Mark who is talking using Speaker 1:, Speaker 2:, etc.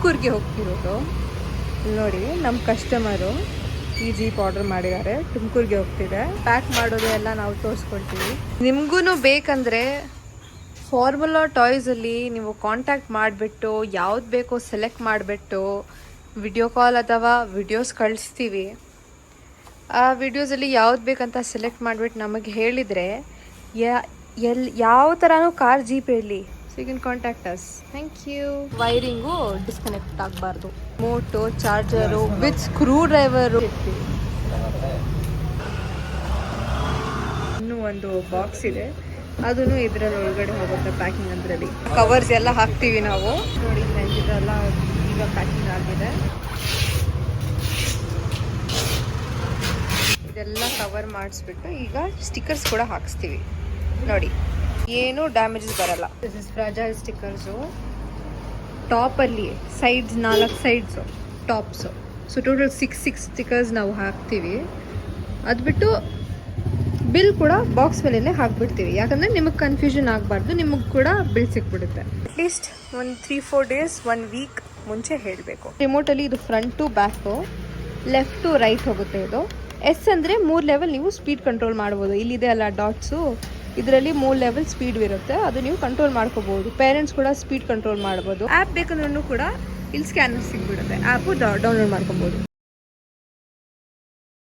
Speaker 1: ತುಮಕೂರಿಗೆ ಹೋಗ್ತಿರೋದು. ನೋಡಿ ನಮ್ಮ ಕಸ್ಟಮರು ಈ ಜೀಪ್ ಆರ್ಡರ್ ಮಾಡಿದ್ದಾರೆ, ತುಮಕೂರಿಗೆ ಹೋಗ್ತಿದೆ. ಪ್ಯಾಕ್ ಮಾಡೋದು ಎಲ್ಲ ನಾವು ತೋರಿಸ್ಕೊಳ್ತೀವಿ. ನಿಮಗೂ ಬೇಕಂದರೆ ಫಾರ್ಮುಲಾ ಟಾಯ್ಸಲ್ಲಿ ನೀವು ಕಾಂಟ್ಯಾಕ್ಟ್ ಮಾಡಿಬಿಟ್ಟು ಯಾವ್ದು ಬೇಕೋ ಸೆಲೆಕ್ಟ್ ಮಾಡಿಬಿಟ್ಟು ವಿಡಿಯೋ ಕಾಲ್ ಅಥವಾ ವಿಡಿಯೋಸ್ ಕಳಿಸ್ತೀವಿ. ಆ ವಿಡಿಯೋಸಲ್ಲಿ ಯಾವ್ದು ಬೇಕಂತ ಸೆಲೆಕ್ಟ್ ಮಾಡಿಬಿಟ್ಟು ನಮಗೆ ಹೇಳಿದರೆ ಯಾವ ಥರನೂ ಕಾರ್ ಜೀಪ್ ಇರಲಿ, so you can contact us. Thank you. Wiring disconnect ಆಗಬಾರ್ದು. Moto charger with screwdriver ಇರ್ತೀವಿ. ಇನ್ನೂ ಒಂದು ಬಾಕ್ಸ್ ಇದೆ, ಅದನ್ನು ಇದರಲ್ಲಿ ಒಳಗಡೆ ಹೋಗುತ್ತೆ ಪ್ಯಾಕಿಂಗ್. ಅದರಲ್ಲಿ ಕವರ್ಸ್ ಎಲ್ಲ ಹಾಕ್ತೀವಿ ನಾವು. ನೋಡಿ ಫ್ರೆಂಡ್ಸ್, ಇದೆಲ್ಲ ಈಗ ಪ್ಯಾಕಿಂಗ್ ಆಗಿದೆ. ಇದೆಲ್ಲ ಕವರ್ ಮಾಡಿಸ್ಬಿಟ್ಟು ಈಗ ಸ್ಟಿಕ್ಕರ್ಸ್ ಕೂಡ ಹಾಕಿಸ್ತೀವಿ. ನೋಡಿ, ಏನು ಡ್ಯಾಮೇಜಸ್ ಬರಲ್ಲ. This is fragile stickers. ಟಾಪಲ್ಲಿ sides 4 sides tops. So total 6 stickers ನಾವು ಹಾಕ್ತೀವಿ. ಅದು ಬಿಟ್ಟು ಬಿಲ್ ಕೂಡ ಬಾಕ್ಸ್ ಮೇಲೇ ಹಾಕ್ಬಿಡ್ತೀವಿ, ಯಾಕಂದರೆ ನಿಮಗೆ ಕನ್ಫ್ಯೂಷನ್ ಆಗಬಾರ್ದು. ನಿಮಗೆ ಕೂಡ ಬಿಲ್ ಸಿಕ್ಬಿಡುತ್ತೆ. ಅಟ್ಲೀಸ್ಟ್ ಒಂದು 3-4 ಡೇಸ್ 1 ವೀಕ್ ಮುಂಚೆ ಹೇಳಬೇಕು. ರಿಮೋಟಲ್ಲಿ ಇದು front to back, left to right ಹೋಗುತ್ತೆ. ಇದು ಎಸ್ ಅಂದರೆ 3 ಲೆವೆಲ್ ನೀವು ಸ್ಪೀಡ್ ಕಂಟ್ರೋಲ್ ಮಾಡ್ಬೋದು. ಇಲ್ಲಿದೆ ಅಲ್ಲ ಡಾಟ್ಸು, ಇದರಲ್ಲಿ 3 ಲೆವೆಲ್ ಸ್ಪೀಡ್ ಇರುತ್ತೆ, ಅದು ನೀವು ಕಂಟ್ರೋಲ್ ಮಾಡ್ಕೋಬಹುದು. ಪೇರೆಂಟ್ಸ್ ಕೂಡ ಸ್ಪೀಡ್ ಕಂಟ್ರೋಲ್ ಮಾಡ್ಬೋದು. ಆ್ಯಪ್ ಬೇಕಂದ್ರೂ ಕೂಡ ಇಲ್ಲಿ ಸ್ಕ್ಯಾನರ್ ಸಿಗ್ಬಿಡುತ್ತೆ, ಆ್ಯಪು ಡೌನ್ಲೋಡ್ ಮಾಡ್ಕೊಬೋದು.